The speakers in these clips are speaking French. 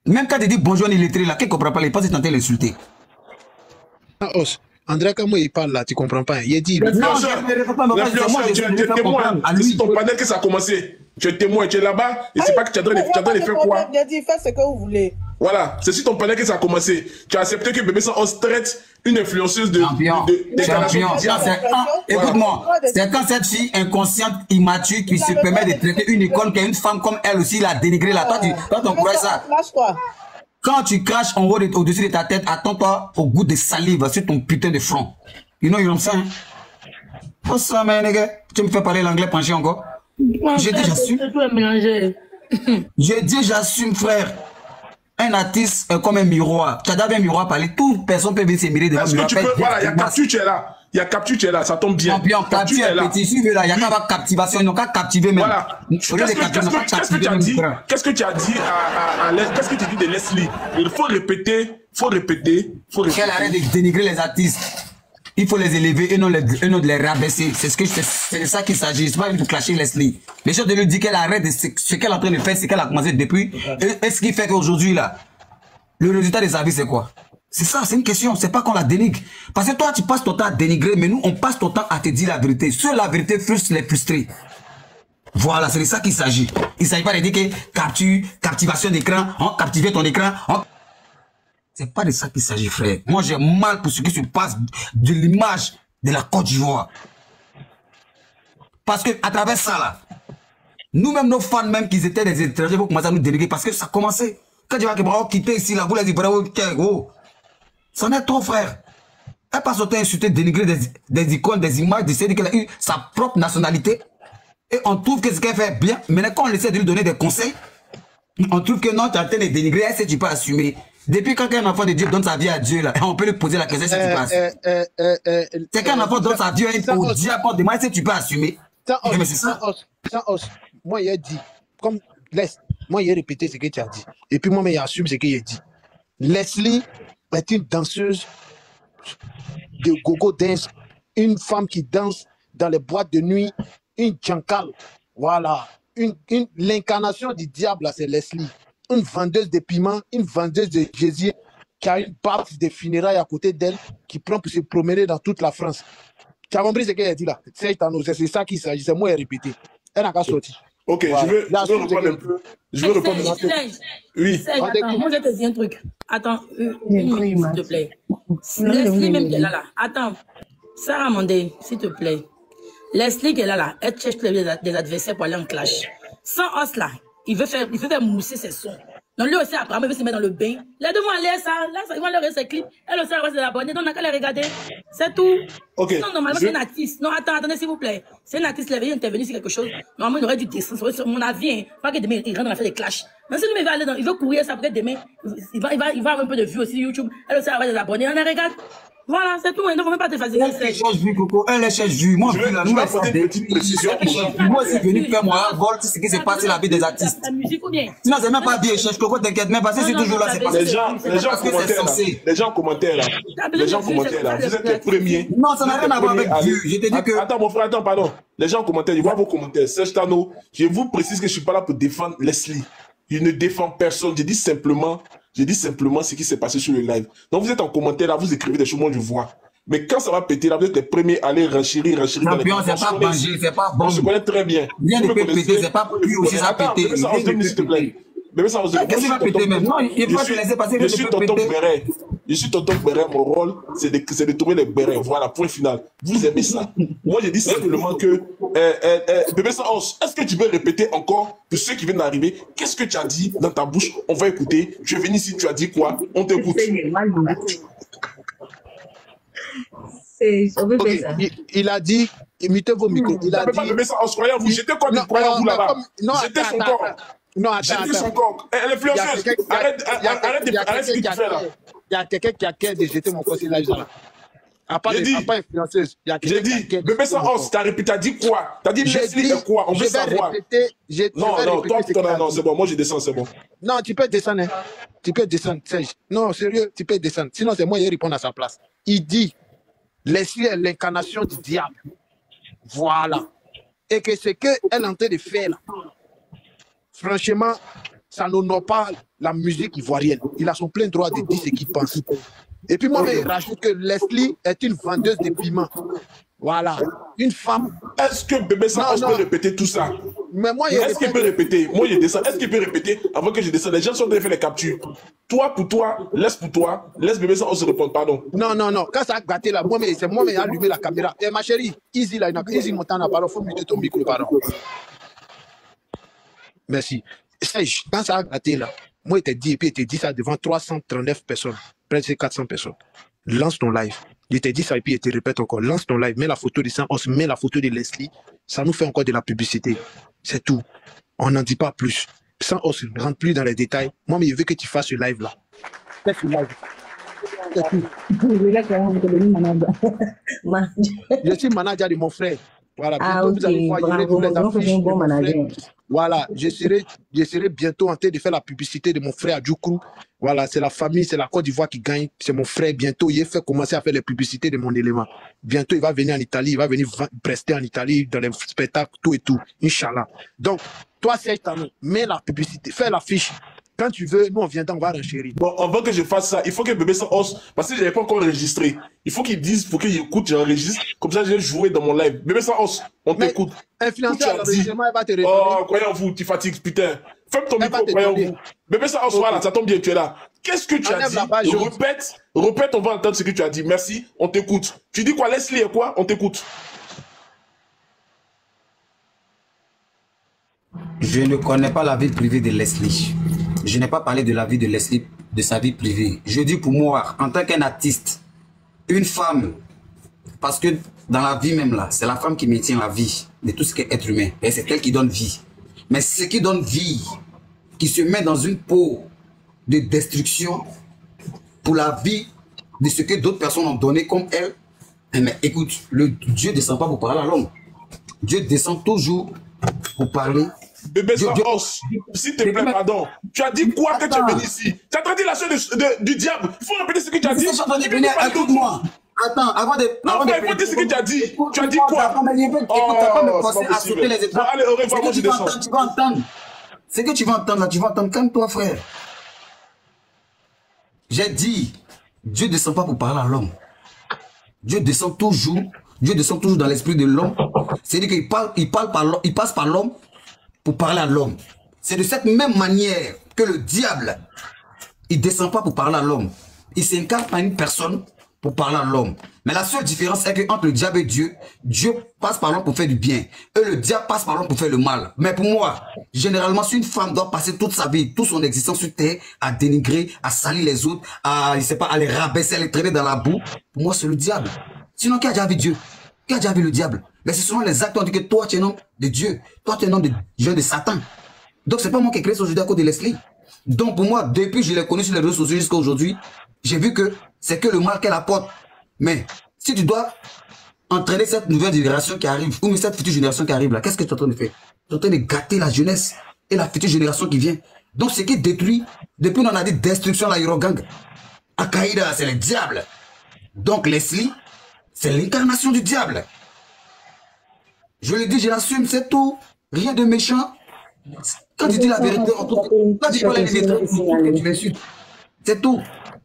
Même quand tu dis bonjour, illettré, là, qui ne comprend pas, il pense que tu es en train de l'insulter. André, comment il parle là, tu comprends pas. Il dit. Non, je ne me réfère pas, moi, tu es témoin. C'est ton panel que ça a commencé. Tu es témoin, tu es là-bas, et c'est pas que tu as donné faire quoi. Il a dit, faites ce que vous voulez. Voilà, c'est sur ton panel que ça a commencé. Tu as accepté que Bébé Sans traite une influenceuse de champion. Écoute-moi, c'est quand cette fille inconsciente, immature, qui se permet de traiter une icône, qui est une femme comme elle aussi, la dénigrer là. Toi, tu crois ça? Quand tu craches en haut au-dessus de ta tête, attends-toi au goût de salive sur ton putain de front. You know, you saying? Oh ça, mais nigga, tu me fais parler l'anglais penché encore? J'ai dit, j'assume. J'ai dit, j'assume, frère. Un artiste est comme un miroir. Tu as d'abord un miroir parler. Toute personne peut venir se mirer devant le miroir. Voilà, il y a Capture, tu es là. Il y a Capture, tu es là. Ça tombe bien. Champion, Capture est là. Il n'y a qu'à avoir captivation. Il n'y a qu'à captiver même. Voilà. Qu'est-ce que tu as dit? Qu'est-ce que tu as dit qu'est-ce que tu dis de Leslie? Il faut répéter. Qu'elle arrête de dénigrer les artistes. Il faut les élever et non de les rabaisser. C'est de ça qu'il s'agit. C'est pas de clasher Leslie. Les choses de lui dire qu'elle arrête de ce qu'elle est en train de faire, c'est qu'elle a commencé depuis. Et ce qui fait qu'aujourd'hui, là, le résultat de sa vie, c'est quoi? C'est ça, c'est une question. C'est pas qu'on la dénigre. Parce que toi, tu passes ton temps à dénigrer, mais nous, on passe ton temps à te dire la vérité. Seule la vérité frustre les frustrés. Voilà, c'est de ça qu'il s'agit. Il ne s'agit pas de dire que captivation d'écran, captiver ton écran. C'est pas de ça qu'il s'agit, frère. Moi, j'ai mal pour ce qui se passe de l'image de la Côte d'Ivoire. Parce que à travers ça, là, nous-mêmes, nos fans, même qu'ils étaient des étrangers, vont commencer à nous dénigrer parce que ça a commencé. Quand tu vas quitter ici, là, vous les dites, bravo, gros. Ça en est trop, frère. Elle passe autant insulter, dénigrer des icônes, des images, d'essayer qu'elle a eu sa propre nationalité. Et on trouve que ce qu'elle fait bien. Maintenant, quand on essaie de lui donner des conseils, on trouve que non, tu es en train de dénigrer, elle sait tu peux assumer. Depuis quand un enfant de Dieu donne sa vie à Dieu, là, on peut lui poser la question si tu peux assumer. C'est quand un enfant donne sa vie au diable, on demande si tu peux assumer. Mais c'est ça. Moi, il a dit, comme moi, il a répété ce que tu as dit. Et puis moi, il assume ce qu'il a dit. Leslie est une danseuse de gogo dance, une femme qui danse dans les boîtes de nuit, une jankal. Voilà. L'incarnation du diable, c'est Leslie. Une vendeuse de piments, une vendeuse de Jésus qui a une barbe de funérailles à côté d'elle, qui prend pour se promener dans toute la France. Tu as compris ce qu'elle a dit là? C'est ça qu'il s'agit, c'est moi qui ai répété. Elle n'a qu'à sortir. Ok, voilà. je veux reprendre un peu. Je veux reprendre un peu. Oui. Attends, moi je te dis un truc. Attends, une minute, s'il te plaît. Leslie même qui est là. Attends. Sarah Mandé, s'il te plaît. Leslie qui est là, elle cherche des adversaires pour aller en clash. Sans os là, il veut faire mousser ses sons. Donc lui aussi, après, il veut se mettre dans le bain. Les deux vont aller ça, là, ils vont aller ses clips. Elle aussi, elle va se abonner. Donc on n'a qu'à les regarder. C'est tout. Ok. Non, normalement, c'est une artiste. Non, attendez, s'il vous plaît. C'est une artiste, elle veut intervenir sur quelque chose. Normalement, il aurait dû descendre sur mon avis. Hein. Pas que demain, il rentre dans la fête des clashs. Mais si lui, il veut courir ça, peut-être demain, il va avoir un peu de vues aussi sur YouTube. Elle aussi, elle va se abonner. On la regarde. Voilà, c'est tout. Il ne faut même pas te fatiguer. Elle cherche vue, Coco. Elle cherche vue. Moi, je vais apporter une petite précision. Moi, je suis venu faire moi, voir ce qui s'est passé dans la vie des artistes. La musique ou bien? Sinon, c'est même pas bien. Cherche Coco, t'inquiète même pas. Si c'est toujours là, c'est pas les gens commentaient là. Les gens commentaient là. Vous êtes les premiers. Non, ça n'a rien à voir avec Dieu. Je te dis que. Attends, mon frère, attends, pardon. Les gens commentaient, je vois vos commentaires. Serge Tano, je vous précise que je ne suis pas là pour défendre Leslie. Je ne défends personne. Je dis simplement ce qui s'est passé sur le live. Donc, vous êtes en commentaire là, vous écrivez des choses, moi je vois. Mais quand ça va péter, là, vous êtes les premiers à aller renchérir dans les commentaires. C'est pas manger, c'est pas bon. On se connaît très bien. Rien ne peut péter, c'est pas plus aussi ça péter. S'il te plaît. Mais ça, qu'est-ce qui va péter même? Non, il faut te laisser passer. Je suis tonton Béret. Je suis tonton Béret. Mon rôle, c'est de trouver les bérets. Voilà, point final. Vous aimez ça? Moi, je dis simplement que, Bébé Saos, est-ce que tu peux répéter encore pour ceux qui viennent d'arriver, qu'est-ce que tu as dit dans ta bouche? On va écouter. Tu es venu ici, tu as dit quoi? On t'écoute. Okay. Il a dit, imitez vos micros. Il a dit. Bébé Saos, croyez-vous, j'étais quoi de croyez-vous là-bas? J'étais son corps. Non, attends. L'influenceuse, arrête ce que tu fais là. Il y a quelqu'un qui a qu'à de jeter mon conseil là. Pas influenceuse. J'ai dit, Bébé Saos, t'as dit quoi? T'as dit Leslie et quoi? On veut savoir. Non, c'est bon, moi je descends, c'est bon. Non, tu peux descendre. Tu peux descendre, Serge. Non, sérieux, tu peux descendre. Sinon, c'est moi qui réponds à sa place. Il dit, Leslie est l'incarnation du diable. Voilà. Et que ce qu'elle est en train de faire là, franchement, ça n'honore pas la musique ivoirienne. Il a son plein droit de dire ce qu'il pense. Et puis moi, je rajoute que Leslie est une vendeuse de piments. Voilà, une femme. Est-ce que Bébé Sanos peut répéter tout ça? Mais moi, est-ce qu'il peut répéter? Moi, je descends. Est-ce qu'il peut répéter avant que je descende? Les gens sont en train de faire les captures. Toi, pour toi, laisse Bébé Sanos se répondre, pardon. Non. Quand ça a gâté là, c'est moi qui ai allumé la caméra. Et ma chérie, Easy là, Easy Montana, pardon, faut muter ton micro, pardon. Merci. Serge, quand ça a gâté là, moi, il t'a dit, et puis il t'a dit ça devant 339 personnes, presque 400 personnes. Lance ton live. Il t'a dit ça et puis il te répète encore. Lance ton live, mets la photo de ça, on se met la photo de Leslie. Ça nous fait encore de la publicité. C'est tout. On n'en dit pas plus. Sans on ne rentre plus dans les détails. Moi, mais je veux que tu fasses ce live là. Fais ce live. C'est tout. Je suis manager de mon frère. Voilà, bientôt vous allez voir, il y aura tous les affiches de mon frère. Voilà, je serai bientôt en train de faire la publicité de mon frère Djoukrou. Voilà, c'est la famille, c'est la Côte d'Ivoire qui gagne. C'est mon frère. Bientôt, il fait commencer à faire les publicités de mon élément. Bientôt, il va venir en Italie, il va venir prester en Italie dans les spectacles, tout et tout. Inch'Allah. Donc, toi, Serge Tano, mets la publicité, fais l'affiche. Quand tu veux, nous on viendra, on va renchérir. Bon, avant que je fasse ça, il faut que Bébé Sanos, parce que je n'avais pas encore enregistré, il faut qu'il dise, faut qu'il écoute, j'enregistre, comme ça je vais jouer dans mon live. Bébé Sanos, on t'écoute. Influenceur, l'enregistrement, elle va te répondre. Oh, croyez-vous, tu fatigues, putain. Ferme ton micro, croyez-vous. Bébé Sanos, voilà, ça tombe bien, tu es là. Qu'est-ce que tu as dit? Répète, on va entendre ce que tu as dit. Merci, on t'écoute. Tu dis quoi, Leslie et quoi? On t'écoute. Je ne connais pas la vie privée de Leslie. Je n'ai pas parlé de la vie de Leslie, de sa vie privée. Je dis pour moi, en tant qu'un artiste, une femme, parce que dans la vie même là, c'est la femme qui maintient la vie de tout ce qui est être humain. Et c'est elle qui donne vie. Mais ce qui donne vie, qui se met dans une peau de destruction pour la vie de ce que d'autres personnes ont donné comme elle, mais écoute, Dieu ne descend pas pour parler à l'homme. Dieu descend toujours pour parler. Bébé Sanos, s'il te plaît, pardon. Tu as dit quoi que tu es venu ici? Tu as traité la chose du diable. Il faut répéter ce que tu as dit. Écoute-moi. Attends, avant de... Non, il faut dire ce que tu as dit. Tu as dit quoi? Écoute, t'as pas me forcer à sauter les étapes. Allez, au revoir, moi je descends. Tu vas entendre. Ce que tu vas entendre là, tu vas entendre comme toi, frère. J'ai dit, Dieu ne descend pas pour parler à l'homme. Dieu descend toujours. Dieu descend toujours dans l'esprit de l'homme. C'est-à-dire qu'il passe par l'homme pour parler à l'homme. C'est de cette même manière que le diable, il ne descend pas pour parler à l'homme. Il s'incarne par une personne pour parler à l'homme. Mais la seule différence est qu'entre le diable et Dieu, Dieu passe par l'homme pour faire du bien. Et le diable passe par l'homme pour faire le mal. Mais pour moi, généralement, si une femme doit passer toute sa vie, toute son existence sur terre, à dénigrer, à salir les autres, à les rabaisser, à les traîner dans la boue, pour moi, c'est le diable. Sinon, qui a déjà vu Dieu? Qui a déjà vu le diable? Mais ce sont les actes qui ont dit que toi, tu es un homme de Dieu. Toi, tu es un homme de Satan. Donc, c'est pas moi qui ai créé ce aujourd'hui à cause de Leslie. Donc, pour moi, depuis que je l'ai connu sur les réseaux sociaux jusqu'à aujourd'hui, j'ai vu que c'est que le mal qu'elle apporte. Mais, si tu dois entraîner cette nouvelle génération qui arrive, ou cette future génération qui arrive là, qu'est-ce que tu es en train de faire? Tu es en train de gâter la jeunesse et la future génération qui vient. Donc, ce qui détruit, depuis on a dit destruction, la Eurogang. Akaïda, c'est le diable. Donc, Leslie, c'est l'incarnation du diable. Je le dis, je l'assume, c'est tout. Rien de méchant. Quand tu dis la vérité, quand tu parles tu m'insultes. C'est tout.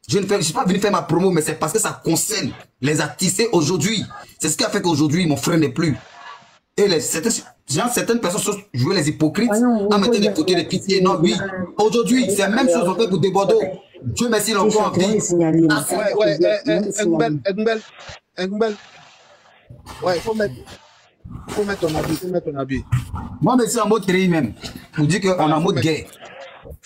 Je ne suis pas venu faire ma promo, mais c'est parce que ça concerne les artistes. Et aujourd'hui, c'est ce qui a fait qu'aujourd'hui, mon frère n'est plus. Et certaines personnes sont jouer les hypocrites en mettant des côtés de pitié. Non, oui. Aujourd'hui, c'est la même chose en fait pour des Bordeaux. Dieu merci, il est encore en vie. Engbel. Ouais, il faut mettre ton habit, Moi, mais c'est en mode tri même. Pour dire qu'on est en mode guerre.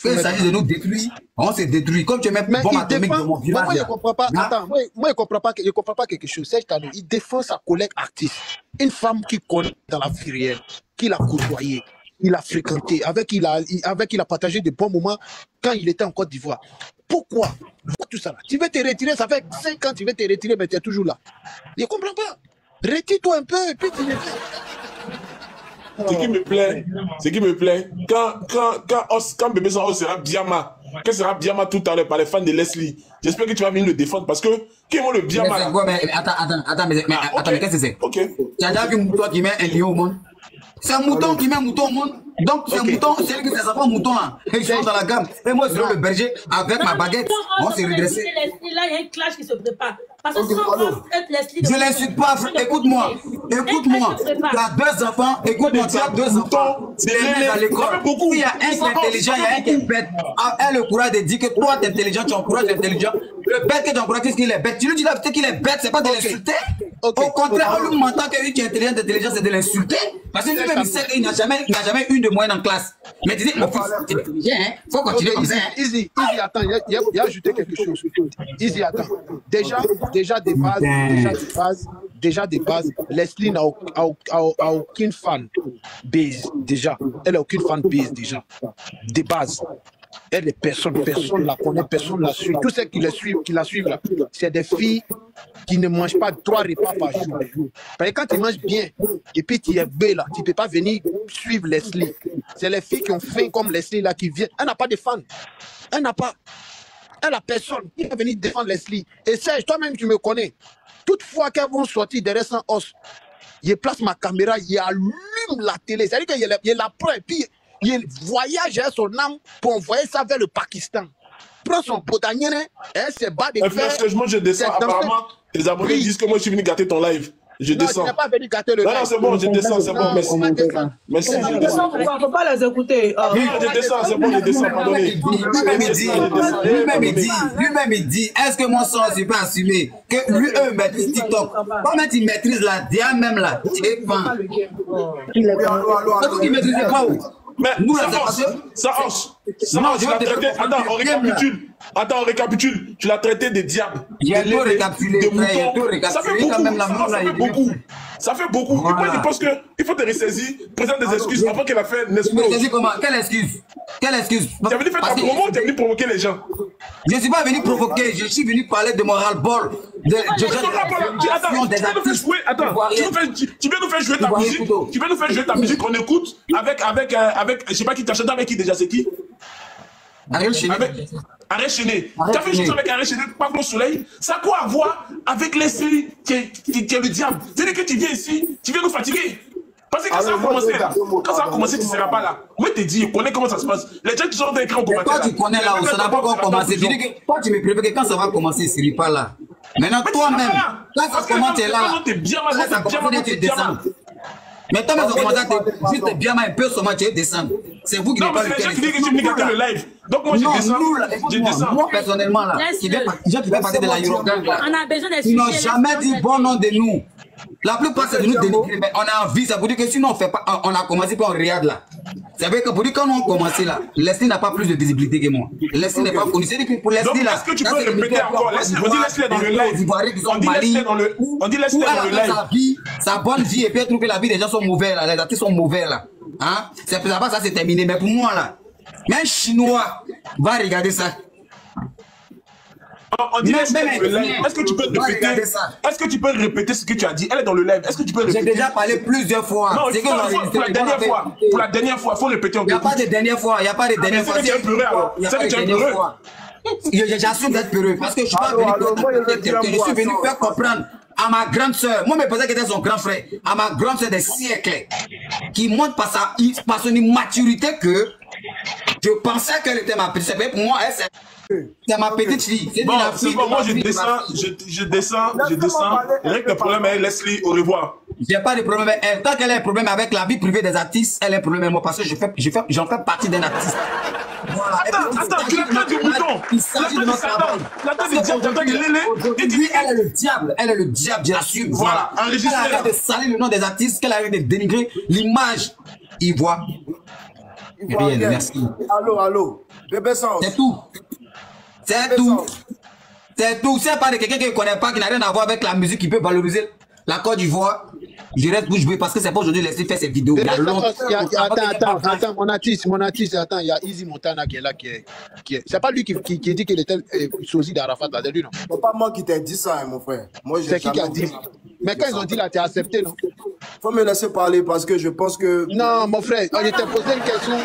Quand il s'agit de nous détruire, on se détruit. Comme tu mets bombe atomique dans mon village. Moi, je ne comprends pas. Attends, moi, je ne comprends pas quelque chose. Serge Tano, il défend sa collègue artiste. Une femme qui connaît dans la vie réelle, qui l'a côtoyée, il a fréquenté, avec qui il a partagé de bons moments quand il était en Côte d'Ivoire. Pourquoi tout ça là? Tu veux te retirer, ça fait 5 ans, tu veux te retirer, mais tu es toujours là. Je ne comprends pas. Retire-toi un peu et puis tu le fais. Ce qui me plaît, quand Bébé Sanos sera Biama, quand sera Biama tout à l'heure par les fans de Leslie, j'espère que tu vas venir le défendre parce que qui est le Biama là? Mais attends, mais qu'est-ce que c'est? Ok. Tu as déjà vu toi qui met un lion au monde? C'est un mouton qui met un mouton au monde. Donc, c'est un mouton, c'est lui qui s'appelle un mouton là. Et je rentre dans la gamme. Et moi, je suis le berger avec ma baguette. On s'est redressé. Là, il y a un clash qui se prépare. Parce que si on pense être Leslie... Je l'insulte pas, écoute-moi. Écoute-moi. Tu as 2 enfants. Écoute-moi, tu as 2 enfants. Tu les mets à l'école. Il y a un qui est intelligent, il y a un qui est bête. Elle a le courage de dire que toi, tu es intelligent, tu encourages l'intelligent. Le bête que tu encourages, qu'est-ce qu'il est bête? Tu lui dis la vérité qu'il est bête, c'est pas de l'insulter. Au contraire, on lui mentant que lui qui est intelligent, c'est de l'insulter. Parce que lui-même, il sait qu'il n'a jamais une de moyenne en classe. Mais tu dis, mon fils, tu es intelligent, hein? Faut continuer comme ça. Easy, attends, il a ajouté quelque chose. Easy, attends. Déjà des bases, Leslie n'a aucune fan base, déjà. Elle n'a aucune fan base, déjà. Des bases. Elle est personne la connaît, personne la suit. Tous ceux qui la suivent là, c'est des filles qui ne mangent pas 3 repas par jour. Parce que quand tu manges bien, et puis tu es belle là, tu ne peux pas venir suivre Leslie. C'est les filles qui ont faim comme Leslie là qui viennent. Elle n'a pas de fans. Elle n'a personne qui va venir défendre Leslie. Et Serge, toi-même tu me connais. Toutefois qu'elles vont sortir derrière sans os, je place ma caméra, il allume la télé. C'est-à-dire qu'il la prend et puis il voyage à son âme pour envoyer ça vers le Pakistan. Prend son potagnene et elle se bat de faire. Moi je descends, apparemment, tes abonnés disent que moi je suis venu gâter ton live. Je descends. Tu n'es pas venu gâter le live. Non, c'est bon, je descends, c'est bon, merci. Merci, je descends. Il ne faut pas les écouter. Non, je descends, c'est bon, je descends, pardonnez. Lui-même il dit, est-ce que mon son ne suis pas assumé? Que lui, eux, maîtrisent TikTok. Comment il maîtrise la DA même là? C'est pas. Il maîtrise pas où? Mais ça hanche. Attends, on récapitule. Tu l'as traité des diables. Il y a tout récapitulé. Ça fait beaucoup. Ça fait beaucoup. Moi, je pense qu'il faut te ressaisir, présenter des excuses avant qu'elle a fait une explose. Comment? Quelle excuse? Tu es venu faire ta promo, tu es venu provoquer les gens. Je ne suis pas venu provoquer, je suis venu parler de mon ras-le-bol. Attends, tu viens nous faire jouer ta musique. Tu viens nous faire jouer ta musique qu'on écoute avec, je sais pas qui t'a chanté avec qui déjà, c'est qui? Ariel Chené. Ariel Chené. Tu as fait une chanson avec Ariel Chené, Pablo Soleil. Ça a quoi à voir avec Leslie qui est le diable? C'est-à-dire que tu viens ici, tu viens nous fatiguer. Parce que quand ça a commencé, tu ne seras pas là. Moi, je te dis, je connais comment ça se passe. Les gens qui sont écrits en commentaire. Toi, tu connais là où ça n'a pas encore commencé. Tu dis que toi, tu me préviens que quand ça va commencer, il ne seras pas là. Maintenant, toi-même, quand ça commence, tu es là. Là, ça commence, tu descends. Mais toi, même, ça commence à te juste bien un peu seulement, tu descends. C'est vous qui n'avez pas le temps. Non, mais c'est les gens qui disent que je vais gâter le live. Donc, moi, je descends. Moi, personnellement, là, qui fait partie de la Eurogang, là, ils n'ont jamais dit bon nom de nous. La plupart, c'est de nous dénigrer, mais on a envie, ça veut dire que sinon on fait pas, on a commencé par on regarde là. Ça veut dire que pour dire quand on a commencé là, Leslie n'a pas plus de visibilité que moi. Leslie n'est pas connu. C'est que pour Leslie là. Est-ce que tu peux répéter encore? On dit Leslie dans le live. On dit Leslie dans le live. Sa bonne vie et puis elle trouve que la vie des gens sont mauvais là, les artistes sont mauvais là. Hein? C'est pour ça c'est terminé. Mais pour moi là, même un Chinois va regarder ça. On dit est-ce que tu peux répéter? Est-ce que tu peux répéter ce que tu as dit? Elle est dans le live. Est-ce que tu peux répéter? J'ai déjà parlé plusieurs fois. Non, pour la dernière fois, il faut répéter. Il n'y a pas de dernière fois. Il n'y a pas de dernière fois. C'est que tu es peureux alors. C'est que tu es peureux. J'assume d'être peureux parce que je ne suis pas venu. Je suis venu faire comprendre à ma grande soeur, moi, je me pensais qu'elle était son grand frère, à ma grande soeur des siècles, qui montre par son immaturité que je pensais qu'elle était ma petite soeur. Pour moi, c'est ma petite fille. C'est bon, moi je descends. Rien que le problème est Leslie, au revoir. J'ai pas de problème avec elle. Tant qu'elle a un problème avec la vie privée des artistes, elle a un problème avec moi parce que j'en fais partie d'un artiste. Voilà. Attends, tu l'as du mouton. Il s'agit de notre travail. Aujourd'hui, elle est le diable, je l'assume. Voilà. Qu'elle arrête de salir le nom des artistes, qu'elle arrête de dénigrer l'image. Il voit. Rien, merci. Allô. Bébé Sans. C'est tout. C'est tout. C'est tout. C'est pas de quelqu'un qui ne connaît pas, qui n'a rien à voir avec la musique, qui peut valoriser la Côte d'Ivoire. Je reste bouche bée parce que c'est pas aujourd'hui laisser faire ces vidéos. Attends, mon artiste, attends, il y a Easy Montana qui est là, qui est. C'est pas lui qui dit qu'il était sosie d'Arafat là, lui, non? C'est pas moi qui t'ai dit ça, mon frère. C'est qui a dit? Mais quand ils ont dit là, tu as accepté, non? Faut me laisser parler parce que je pense que. Non, mon frère, je t'ai posé une question.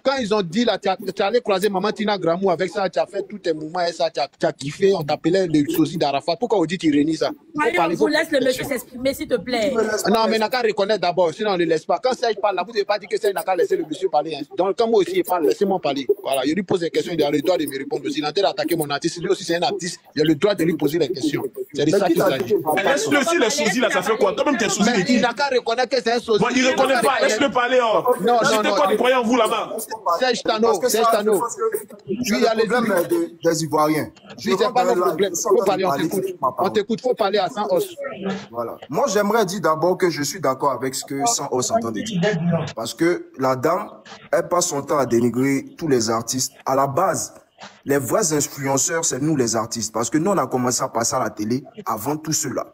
Quand ils ont dit là, tu as allé croiser Maman Tina Gramou avec ça, tu as fait tous tes mouvements et ça, tu as kiffé, on t'appelait le sosie d'Arafat. Pourquoi on dit tu réunis ça? On vous laisse le monsieur s'exprimer, s'il te plaît. Non, mais n'a qu'à reconnaître d'abord, sinon on ne le laisse pas. Quand Serge parle là, vous ne devez pas dire que Serge n'a qu'à laisser le monsieur parler. Hein. Donc, quand moi aussi, il parle, laissez-moi parler. Voilà, je lui pose des questions, il a le droit de me répondre. S'il a d'attaquer mon artiste, lui aussi c'est un artiste, il a le droit de lui poser des questions. C'est de ça qu'il s'agit. Laisse-le aussi, les sosies là, ça fait quoi? Toi-même, t'es sosie. Il n'a qu'à reconnaître que c'est un sosie. Bon, il ne reconnaît pas, laisse-le parler. Non, quoi, vous croyez en vous là-bas? Serge Tano. Il y a le problème des Ivoiriens. C'est pas le problème. Faut parler, on t'écoute, faut parler à 100 os. Voilà. Moi, j'aimerais dire d'abord que je suis d'accord avec ce que 100 os entend dire. Parce que la dame, elle passe son temps à dénigrer tous les artistes. À la base, les vrais influenceurs, c'est nous les artistes. Parce que nous, on a commencé à passer à la télé avant tout cela.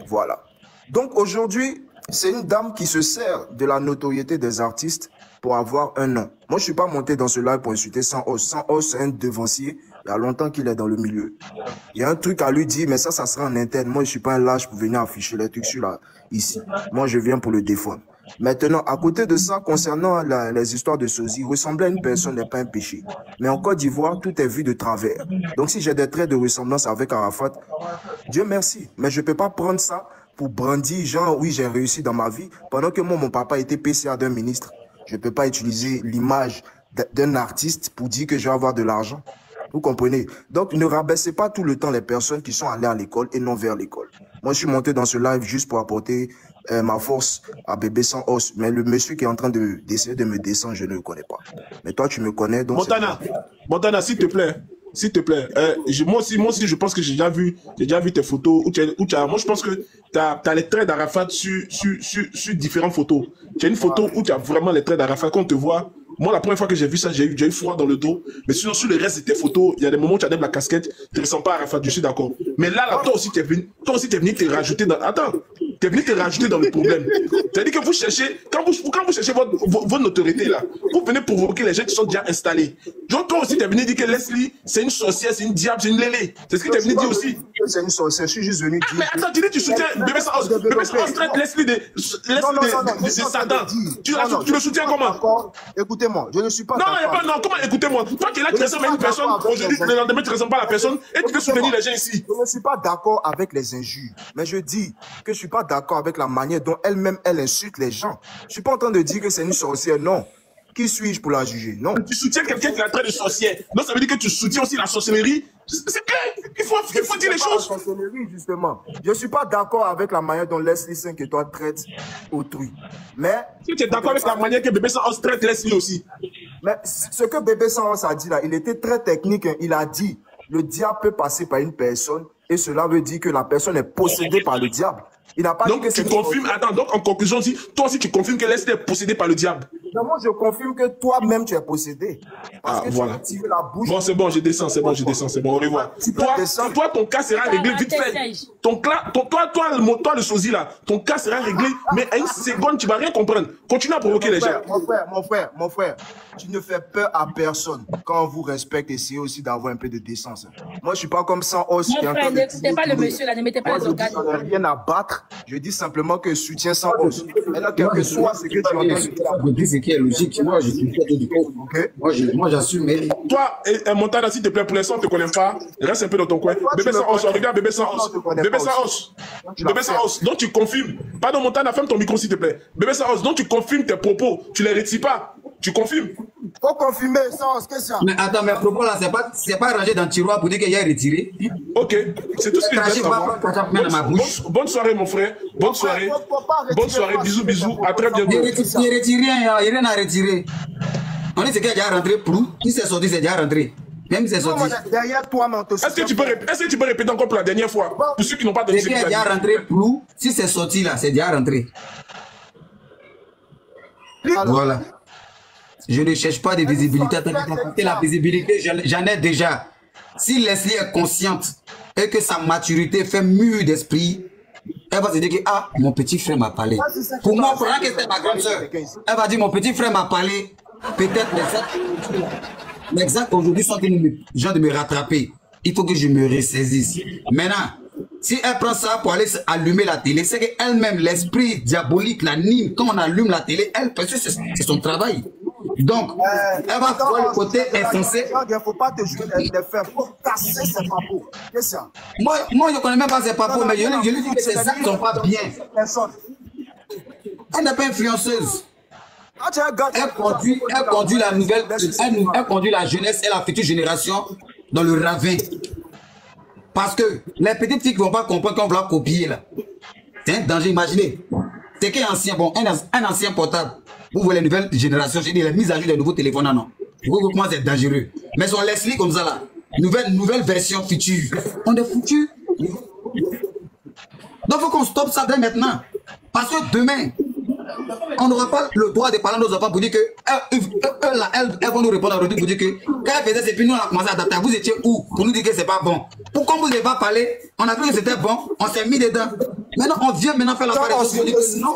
Voilà. Donc aujourd'hui, c'est une dame qui se sert de la notoriété des artistes pour avoir un nom. Moi, je ne suis pas monté dans ce live pour insulter 100 os. 100 os, c'est un devancier. Il y a longtemps qu'il est dans le milieu. Il y a un truc à lui dire, mais ça sera en interne. Moi, je ne suis pas un lâche pour venir afficher les trucs sur là, ici. Moi, je viens pour le défendre. Maintenant, à côté de ça, concernant les histoires de sosie, ressembler à une personne n'est pas un péché. Mais en Côte d'Ivoire, tout est vu de travers. Donc, si j'ai des traits de ressemblance avec Arafat, Dieu merci. Mais je ne peux pas prendre ça pour brandir, genre, oui, j'ai réussi dans ma vie, pendant que moi, mon papa était PCA d'un ministre. Je ne peux pas utiliser l'image d'un artiste pour dire que je vais avoir de l'argent. Vous comprenez? Donc, ne rabaissez pas tout le temps les personnes qui sont allées à l'école et non vers l'école. Moi, je suis monté dans ce live juste pour apporter ma force à Bébé Sans Os. Mais le monsieur qui est en train d'essayer de me descendre, je ne le connais pas. Mais toi, tu me connais. Donc Montana, s'il te plaît. S'il te plaît, moi aussi, je pense que j'ai déjà vu tes photos. Moi, je pense que tu as les traits d'Arafat sur différentes photos. Tu as une photo où tu as vraiment les traits d'Arafat. Quand on te voit, moi, la première fois que j'ai vu ça, j'ai eu froid dans le dos. Mais sinon, sur le reste de tes photos, il y a des moments où tu as même la casquette. Tu ne ressembles pas à Arafat, je suis d'accord. Mais là, toi aussi, tu es venu te rajouter dans... Attends, tu es venu te rajouter dans le problème. C'est-à-dire que vous cherchez, quand vous cherchez votre notoriété, là, vous venez provoquer les gens qui sont déjà installés. Donc, toi aussi, tu es venu dire que Leslie, c'est une sorcière, c'est une diable, c'est une lélé. C'est ce que tu es venu dire aussi. C'est une sorcière, je suis juste venu dire... Mais attends, tu dis tu soutiens Bébé Sans Os. Bébé Sans Os traite Leslie de Satan. Tu le soutiens comment? Écoutez-moi, je ne suis pas d'accord. Non, comment écoutez-moi? Toi qui es là, tu ressembles à une personne, aujourd'hui, le lendemain, tu ne ressembles pas à la personne, et tu veux soutenir les gens ici. Je ne suis pas d'accord avec les injures, mais je dis que je ne suis pas d'accord avec la manière dont elle-même, elle insulte les gens. Je ne suis pas en train de dire que c'est une sorcière, non. Qui suis-je pour la juger? Non. Tu soutiens quelqu'un qui est en train de sorcière. Donc ça veut dire que tu soutiens aussi la sorcellerie. C'est clair. Il faut dire les choses. La sorcellerie, justement. Je ne suis pas d'accord avec la manière dont Leslie 5 étoiles traite autrui. Mais... Si tu es d'accord avec la manière que Bébé Sans Os traite Leslie aussi. Mais ce que Bébé Sans Os a dit là, il était très technique. Il a dit, le diable peut passer par une personne et cela veut dire que la personne est possédée par le diable. Il n'a pas donc dit que tu confirmes, attends, donc en conclusion, toi aussi tu confirmes que Leslie est possédée par le diable. Non, moi je confirme que toi-même tu es possédé. Parce que voilà. tu as tiré la bouche. Bon, c'est bon, je descends, au revoir. Toi, ton cas sera réglé vite fait. Toi, le sosie là, ton cas sera réglé, mais à une seconde, tu ne vas rien comprendre. Continue à provoquer les gens. Mon frère, tu ne fais peur à personne. Quand on vous respecte, essayez aussi d'avoir un peu de décence. Moi, je ne suis pas comme ça. Mon frère, n'écoutez pas le monsieur là, ne mettez pas les organes. Je n'ai rien à battre. Je dis simplement que soutien sans os. Maintenant, quel que soit ce que tu entends dire. Ce qui est logique, moi je suis fait du coup. Moi j'assume. Toi, Montana, s'il te plaît, pour l'instant, on ne te connaît pas. Reste un peu dans ton coin. Bébé Sans Os, regarde Bébé Sans Os. Bébé Sans Os. Bébé Sans Os. Donc tu confirmes. Pardon, Montana, ferme ton micro, s'il te plaît. Bébé Sans Os, donc tu confirmes tes propos. Tu ne les retires pas. Tu confirmes. Faut confirmer, Sans Os, qu'est-ce que ça? Mais attends, mes propos là, c'est pas rangé dans le tiroir pour dire qu'il y a retiré. Ok, c'est tout ce que je veux savoir. Bonne soirée, mon frère. Bonne soirée. Bonne soirée. Bisous, bisous. À très bientôt. Il retire rien, il n'y a rien à retirer. On dit ce qui est déjà rentré, prou. Si c'est sorti, c'est déjà rentré. Même si c'est sorti. Derrière toi, mais est-ce que tu peux répéter encore pour la dernière fois? Pour ceux qui n'ont pas donné ce qui est déjà rentré, prou. Si c'est sorti là, c'est déjà rentré. Voilà. Je ne cherche pas de visibilité. La visibilité, j'en ai déjà. Si Leslie est consciente et que sa maturité fait mûr d'esprit, elle va se dire que ah, mon petit frère m'a parlé. Pour moi, pendant que c'était ma grande soeur, elle va dire mon petit frère m'a parlé. Peut-être les actes aujourd'hui sont en train de me rattraper. Il faut que je me ressaisisse. Maintenant, Si elle prend ça pour aller allumer la télé, c'est qu'elle-même, l'esprit diabolique l'anime. Quand on allume la télé, elle, parce que c'est son travail. Donc, elle va voir le côté insensé. Il ne faut pas te jouer les faits, il faut casser ses papos. Qu'est-ce que c'est? Moi, je ne connais même pas ses papos, mais je lui dis que ses actes ne sont pas bien. Elle n'est pas influenceuse. Elle conduit la nouvelle, elle conduit la jeunesse et la future génération dans le ravin. Parce que les petites filles qui ne vont pas comprendre qu'on va copier là. C'est un danger, imaginez. C'est qu'un ancien, bon, un ancien portable. Vous voyez les nouvelles générations, j'ai dit la mise à jour des nouveaux téléphones, non. Vous voyez comment c'est dangereux. Mais sur Leslie comme ça là, nouvelle version future. On est foutu. Donc il faut qu'on stoppe ça dès maintenant. Parce que demain, on n'aura pas le droit de parler à nos enfants pour dire que elles vont nous répondre aujourd'hui pour dire que quand elles faisaient, c'est puis nous on a commencé à adapter. Vous étiez où pour nous dire que c'est pas bon? Pourquoi vous n'avez pas parlé? On a vu que c'était bon, on s'est mis dedans. Maintenant, on vient maintenant faire la part des choses. On dit que non.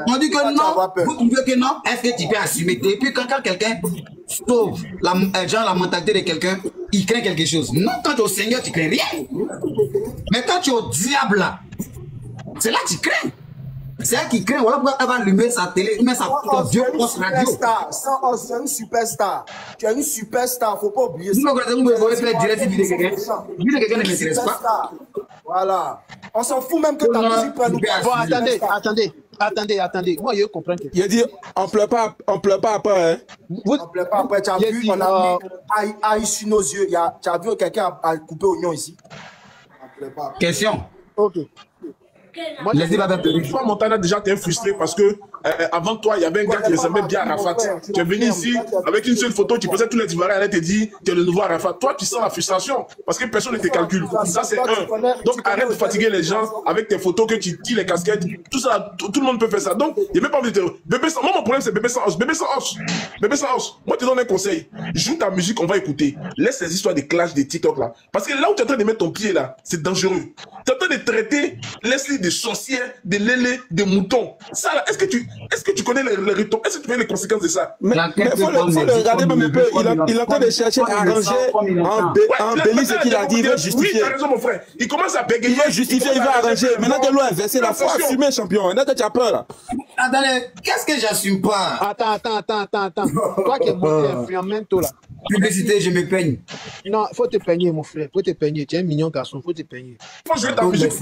On dit que non. Vous trouvez que non? Est-ce que tu peux assumer? Et puis quand quelqu'un sauve la mentalité de quelqu'un, il craint quelque chose. Non, quand tu es au Seigneur, tu crains rien. Mais quand tu es au diable là, c'est là que tu crains. C'est elle qui craint, voilà pourquoi elle va allumer sa télé, mais sa vieux poste radio. C'est une superstar. Tu es une superstar, faut pas oublier ça. Vous me voyez faire direct vidéo de quelqu'un. Vidéo de quelqu'un ne m'intéresse pas. Voilà. On s'en fout même que ta musique prenne. Bon, attendez. Moi, je comprends que. Il a dit, on pleure pas après. Hein. On pleure pas après. Tu as vu, on a mis aïe sur nos yeux. Tu as vu quelqu'un a coupé oignon ici. On pleure pas. Question. Ok. Moi, les va pleurer. Toi, Montana, déjà, tu es frustré parce que avant toi, il y avait un gars qui ressemblait bien à Arafat. Tu es venu ici avec une seule photo, tu posais tous les Ivoiriens, elle te dit, tu es le nouveau Arafat. Toi, tu sens la frustration parce que personne ne te calcule. Ça, c'est un. Donc, arrête de fatiguer les gens avec tes photos que tu tires les casquettes. Tout ça, tout le monde peut faire ça. Donc, il n'y a même pas envie de te. Bébé sans... Moi, mon problème, c'est bébé sans os. Bébé sans os. Bébé sans os. Moi, je te donne un conseil. Joue ta musique, on va écouter. Laisse ces histoires de clash, des TikTok là. Parce que là où tu es en train de mettre ton pied là, c'est dangereux. Tu es en train de traiter Leslie de sorcière, de lélé, de mouton. Ça là, est-ce que tu connais les rythmes? Est-ce que tu connais les conséquences de ça? Mais faut le regarder même un peu. Il est en train de chercher à arranger, embellir ce qu'il a dit, il veut justifier. Oui, tu as raison, mon frère. Il commence à bégayer. Il veut justifier, il veut arranger. Maintenant que l'eau a versé, la foi assumer, champion. Maintenant que tu as peur là. Attendez, qu'est-ce que j'assume pas? Attends. Toi qui es mon influenceur là. Publicité, je me peigne. Non, faut te peigner, mon frère. Faut te peigner. Tu es un mignon garçon, faut te peigner. Faut jouer ta musique. C'est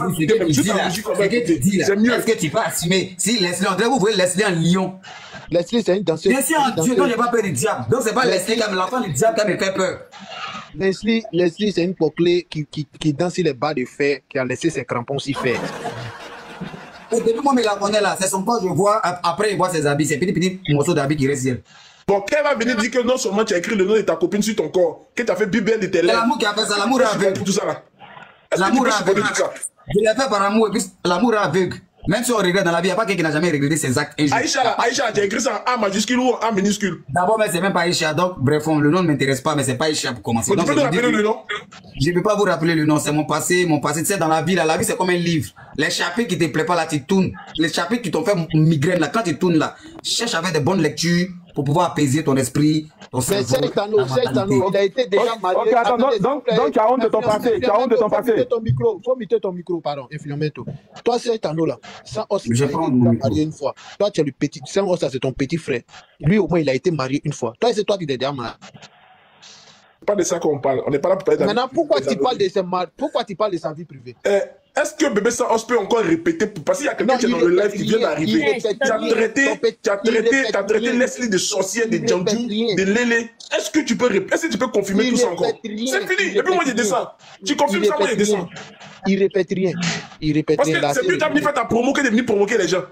mieux. Est-ce que tu peux assumer? Si Leslie, vous voyez Leslie en lion. Leslie, c'est une danseuse. Leslie en Dieu, donc j'ai pas peur du diable. Donc c'est pas Leslie comme l'enfant du diable qui me fait peur. Leslie, c'est une poclée qui danse sur les bas de fer, qui a laissé ses crampons s'y faire. Au début, moi, je la connais là. C'est son corps, je vois. Après, je vois ses habits. C'est petit morceau d'habits qui restent. Bon, qu'elle va venir dire que non seulement tu as écrit le nom de ta copine sur ton corps, que tu as fait bien de tes C'est lèvres. l'amour qui a fait ça, l'amour aveugle. Tout ça là. L'amour aveugle. Je l'ai fait par amour et puis l'amour aveugle. Même si on regrette dans la vie, il n'y a pas quelqu'un qui n'a jamais regretté ses actes. Aïcha, tu as écrit ça en A majuscule ou en A minuscule? D'abord, mais c'est même pas Aïcha. Donc, bref, le nom ne m'intéresse pas, mais c'est pas Aïcha pour commencer. Tu peux me rappeler le nom? Je ne peux pas vous rappeler le nom, c'est mon passé. Tu sais, dans la vie, la vie c'est comme un livre. Les chapitres qui te plaisent pas là, tu tournes. Les chapitres qui t'ont fait migraine là, quand tu tournes là, cherche avec des bonnes lectures pour pouvoir apaiser ton esprit, ton cerveau. Mais il a été déjà marié. Ok, attends, donc tu as honte de ton passé. Tu as honte de ton passé. Faut muter ton micro, pardon, influencer. Toi, c'est Tano là. Sans os, Je prends mon micro. marié une fois. Toi, tu es le petit. Sans os, c'est ton petit frère. Lui, au moins, il a été marié une fois. Toi, c'est toi qui t'es déjà marié. Pas de ça qu'on parle. On n'est pas là pour parler de Maintenant, pourquoi tu parles de sa vie privée? Est-ce que bébé sans os peut encore répéter? Parce qu'il y a quelqu'un qui est dans le live qui vient d'arriver. Tu as traité Leslie de sorcière, de Djandou, de Lélé. Est-ce que tu peux confirmer tout ça encore? C'est fini. Et puis moi, je descends. Tu confirmes ça, moi, je descends. Il répète rien. Parce que c'est mieux de venir faire ta promo que de venir provoquer les gens.